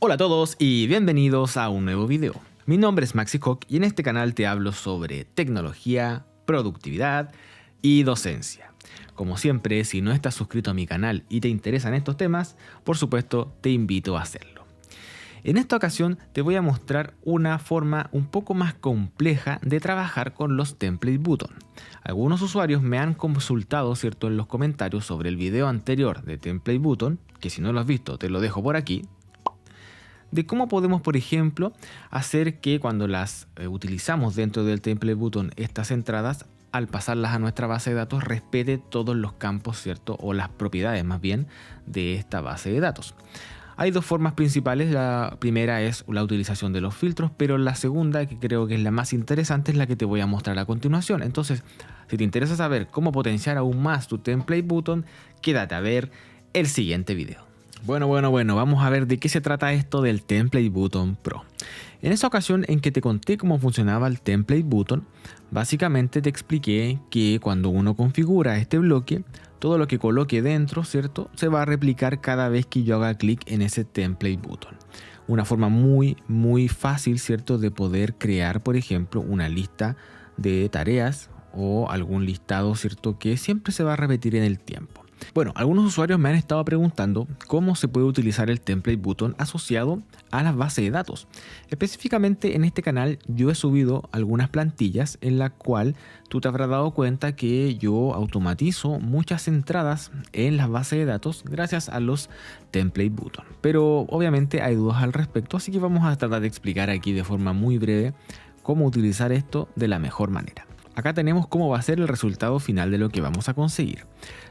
Hola a todos y bienvenidos a un nuevo video. Mi nombre es Maxi Coq y en este canal te hablo sobre tecnología, productividad y docencia. Como siempre, si no estás suscrito a mi canal y te interesan estos temas, por supuesto te invito a hacerlo. En esta ocasión te voy a mostrar una forma un poco más compleja de trabajar con los template button. Algunos usuarios me han consultado, ¿cierto?, en los comentarios sobre el video anterior de template button, que si no lo has visto te lo dejo por aquí, de cómo podemos, por ejemplo, hacer que cuando las utilizamos dentro del template button estas entradas, al pasarlas a nuestra base de datos, respete todos los campos, ¿cierto?, o las propiedades más bien de esta base de datos. Hay dos formas principales. La primera es la utilización de los filtros, pero la segunda, que creo que es la más interesante, es la que te voy a mostrar a continuación. Entonces, si te interesa saber cómo potenciar aún más tu template button, quédate a ver el siguiente video. Bueno, vamos a ver de qué se trata esto del Template Button Pro. En esa ocasión en que te conté cómo funcionaba el Template Button, básicamente te expliqué que cuando uno configura este bloque, todo lo que coloque dentro, ¿cierto?, se va a replicar cada vez que yo haga clic en ese Template Button. Una forma muy fácil, ¿cierto?, de poder crear, por ejemplo, una lista de tareas o algún listado, ¿cierto?, que siempre se va a repetir en el tiempo. Bueno, algunos usuarios me han estado preguntando cómo se puede utilizar el template button asociado a las bases de datos. Específicamente en este canal yo he subido algunas plantillas en la cual tú te habrás dado cuenta que yo automatizo muchas entradas en las bases de datos gracias a los template button. Pero obviamente hay dudas al respecto, así que vamos a tratar de explicar aquí de forma muy breve cómo utilizar esto de la mejor manera. Acá tenemos cómo va a ser el resultado final de lo que vamos a conseguir.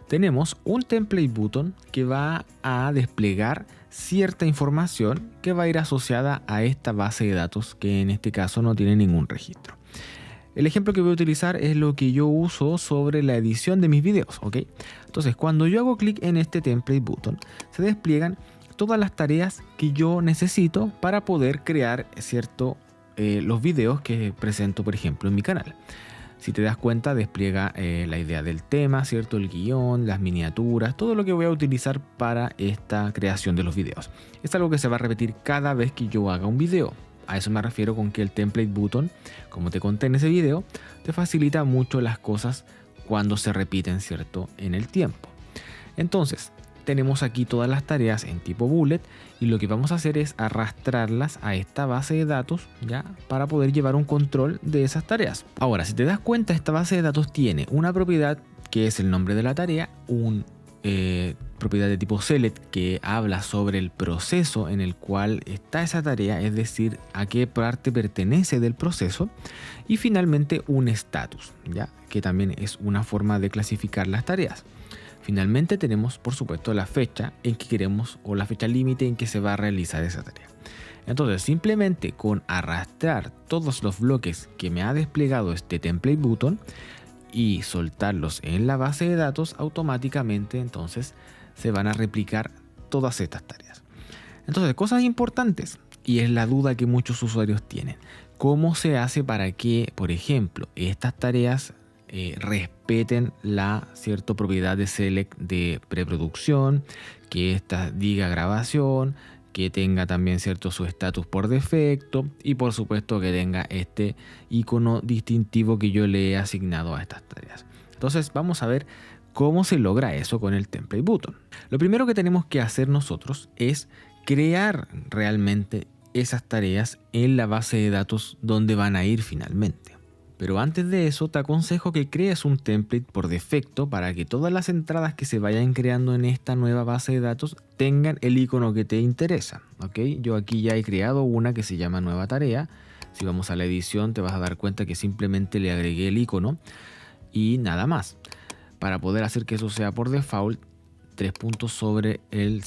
Tenemos un template button que va a desplegar cierta información que va a ir asociada a esta base de datos, que en este caso no tiene ningún registro. El ejemplo que voy a utilizar es lo que yo uso sobre la edición de mis videos, ¿ok? Entonces, cuando yo hago clic en este template button, se despliegan todas las tareas que yo necesito para poder crear, los videos que presento, por ejemplo, en mi canal. Si te das cuenta, despliega la idea del tema, ¿cierto?, el guión, las miniaturas, todo lo que voy a utilizar para esta creación de los videos. Es algo que se va a repetir cada vez que yo haga un video. A eso me refiero con que el template button, como te conté en ese video, te facilita mucho las cosas cuando se repiten, ¿cierto?, en el tiempo. Entonces, tenemos aquí todas las tareas en tipo bullet y lo que vamos a hacer es arrastrarlas a esta base de datos, ¿ya?, para poder llevar un control de esas tareas. Ahora, si te das cuenta, esta base de datos tiene una propiedad que es el nombre de la tarea, una propiedad de tipo select que habla sobre el proceso en el cual está esa tarea, es decir, a qué parte pertenece del proceso, y finalmente un status, ¿ya?, que también es una forma de clasificar las tareas. Finalmente tenemos, por supuesto, la fecha en que queremos o la fecha límite en que se va a realizar esa tarea. Entonces, simplemente con arrastrar todos los bloques que me ha desplegado este template button y soltarlos en la base de datos, automáticamente entonces se van a replicar todas estas tareas. Entonces, cosas importantes, y es la duda que muchos usuarios tienen. ¿Cómo se hace para que, por ejemplo, estas tareas respeten la propiedad de select de preproducción, que esta diga grabación, que tenga también su estatus por defecto y por supuesto que tenga este icono distintivo que yo le he asignado a estas tareas? Entonces vamos a ver cómo se logra eso con el template button. Lo primero que tenemos que hacer nosotros es crear realmente esas tareas en la base de datos donde van a ir finalmente. Pero antes de eso te aconsejo que crees un template por defecto para que todas las entradas que se vayan creando en esta nueva base de datos tengan el icono que te interesa, ¿ok? Yo aquí ya he creado una que se llama nueva tarea. Si vamos a la edición te vas a dar cuenta que simplemente le agregué el icono y nada más. Para poder hacer que eso sea por default, 3 puntos sobre el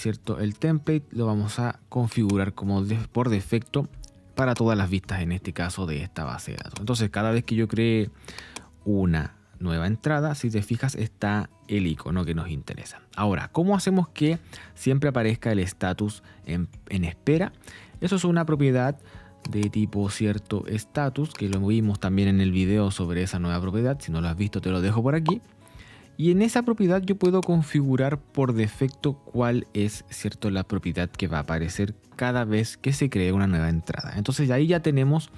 template lo vamos a configurar como por defecto para todas las vistas, en este caso de esta base de datos. Entonces, cada vez que yo cree una nueva entrada, si te fijas, está el icono que nos interesa. Ahora, ¿cómo hacemos que siempre aparezca el status en espera? Eso es una propiedad de tipo status, que lo vimos también en el video sobre esa nueva propiedad. Si no lo has visto, te lo dejo por aquí. Y en esa propiedad yo puedo configurar por defecto cuál es la propiedad que va a aparecer cada vez que se cree una nueva entrada. Entonces ahí ya tenemos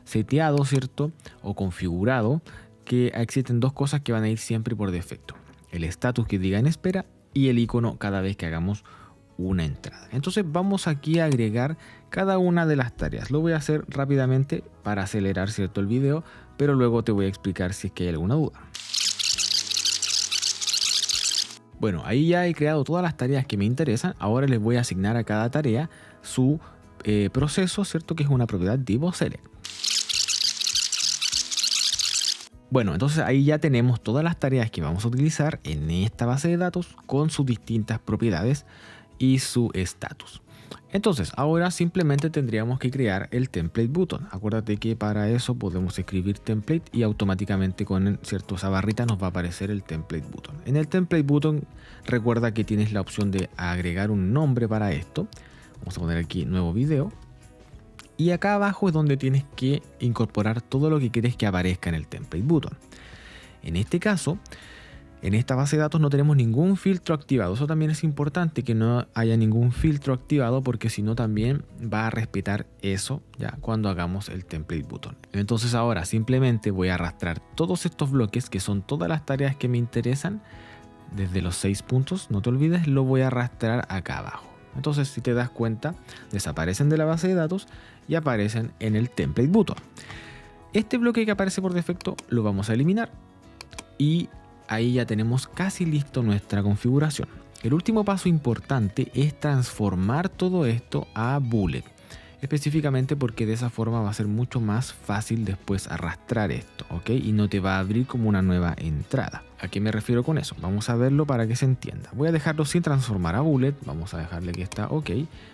seteado, ¿cierto? O configurado que existen dos cosas que van a ir siempre por defecto. El estatus que diga en espera y el icono cada vez que hagamos una entrada. Entonces vamos aquí a agregar cada una de las tareas. Lo voy a hacer rápidamente para acelerar, ¿cierto?, el video, pero luego te voy a explicar si es que hay alguna duda. Bueno, ahí ya he creado todas las tareas que me interesan. Ahora les voy a asignar a cada tarea su proceso, ¿cierto?, que es una propiedad tipo select. Bueno, entonces ahí ya tenemos todas las tareas que vamos a utilizar en esta base de datos con sus distintas propiedades y su estatus. Entonces ahora simplemente tendríamos que crear el template button. Acuérdate que para eso podemos escribir template y automáticamente con esa barrita nos va a aparecer el template button. En el template button recuerda que tienes la opción de agregar un nombre para esto. Vamos a poner aquí nuevo video. Y acá abajo es donde tienes que incorporar todo lo que quieres que aparezca en el template button. En este caso, en esta base de datos no tenemos ningún filtro activado. Eso también es importante, que no haya ningún filtro activado, porque si no también va a respetar eso ya cuando hagamos el template button. Entonces ahora simplemente voy a arrastrar todos estos bloques, que son todas las tareas que me interesan, desde los 6 puntos, no te olvides, lo voy a arrastrar acá abajo. Entonces, si te das cuenta, desaparecen de la base de datos y aparecen en el template button. Este bloque que aparece por defecto lo vamos a eliminar y ahí ya tenemos casi listo nuestra configuración. El último paso importante es transformar todo esto a bullet, específicamente porque de esa forma va a ser mucho más fácil después arrastrar esto, ¿ok? Y no te va a abrir como una nueva entrada. ¿A qué me refiero con eso? Vamos a verlo para que se entienda. Voy a dejarlo sin transformar a bullet. Vamos a dejarle que está ok.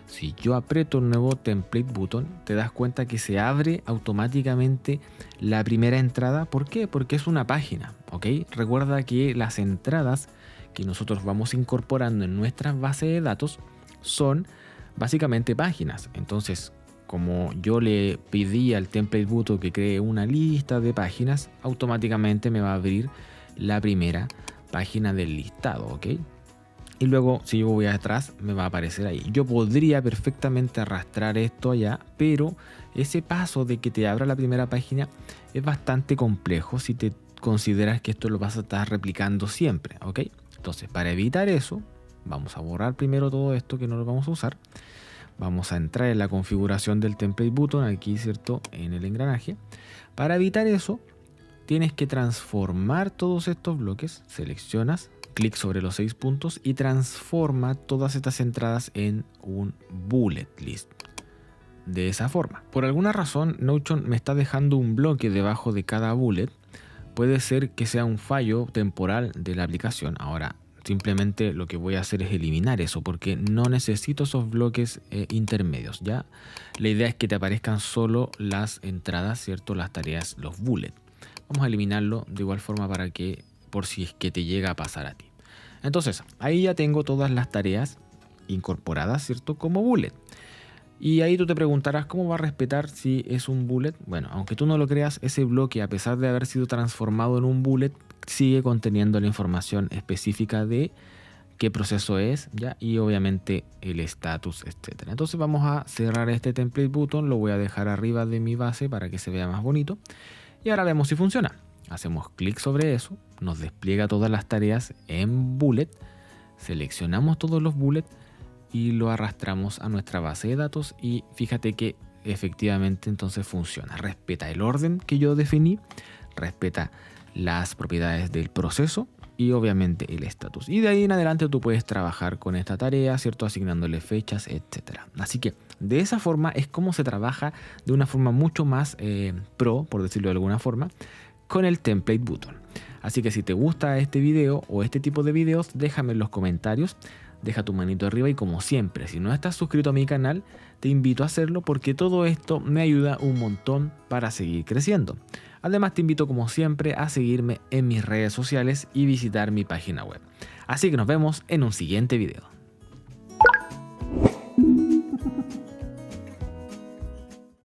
Si yo aprieto el nuevo template button, te das cuenta que se abre automáticamente la primera entrada. ¿Por qué? Porque es una página, ¿ok? Recuerda que las entradas que nosotros vamos incorporando en nuestra base de datos son básicamente páginas. Entonces, como yo le pedí al template button que cree una lista de páginas, automáticamente me va a abrir la primera página del listado, ¿ok? Y luego, si yo voy atrás, me va a aparecer ahí. Yo podría perfectamente arrastrar esto allá, pero ese paso de que te abra la primera página es bastante complejo si te consideras que esto lo vas a estar replicando siempre, ¿ok? Entonces, para evitar eso, vamos a borrar primero todo esto que no lo vamos a usar. Vamos a entrar en la configuración del template button, aquí, ¿cierto?, en el engranaje. Para evitar eso, tienes que transformar todos estos bloques. Seleccionas, clic sobre los 6 puntos y transforma todas estas entradas en un bullet list. De esa forma. Por alguna razón, Notion me está dejando un bloque debajo de cada bullet. Puede ser que sea un fallo temporal de la aplicación. Ahora, simplemente lo que voy a hacer es eliminar eso, porque no necesito esos bloques intermedios, ¿ya? La idea es que te aparezcan solo las entradas, ¿cierto? Las tareas, los bullets. Vamos a eliminarlo de igual forma para que, por si es que te llega a pasar a ti. Entonces, ahí ya tengo todas las tareas incorporadas, ¿cierto?, como bullet. Y ahí tú te preguntarás cómo va a respetar si es un bullet. Bueno, aunque tú no lo creas, ese bloque, a pesar de haber sido transformado en un bullet, sigue conteniendo la información específica de qué proceso es, ¿ya? Y obviamente el estatus, etc. Entonces vamos a cerrar este template button, lo voy a dejar arriba de mi base para que se vea más bonito. Y ahora vemos si funciona. Hacemos clic sobre eso, nos despliega todas las tareas en bullet, seleccionamos todos los bullets y lo arrastramos a nuestra base de datos y fíjate que efectivamente entonces funciona. Respeta el orden que yo definí, respeta las propiedades del proceso y obviamente el estatus. Y de ahí en adelante tú puedes trabajar con esta tarea, ¿cierto?, asignándole fechas, etc. Así que de esa forma es como se trabaja de una forma mucho más pro, por decirlo de alguna forma, con el template button. Así que si te gusta este video o este tipo de videos, déjame en los comentarios. Deja tu manito arriba y, como siempre, si no estás suscrito a mi canal, te invito a hacerlo porque todo esto me ayuda un montón para seguir creciendo. Además, te invito, como siempre, a seguirme en mis redes sociales y visitar mi página web. Así que nos vemos en un siguiente video.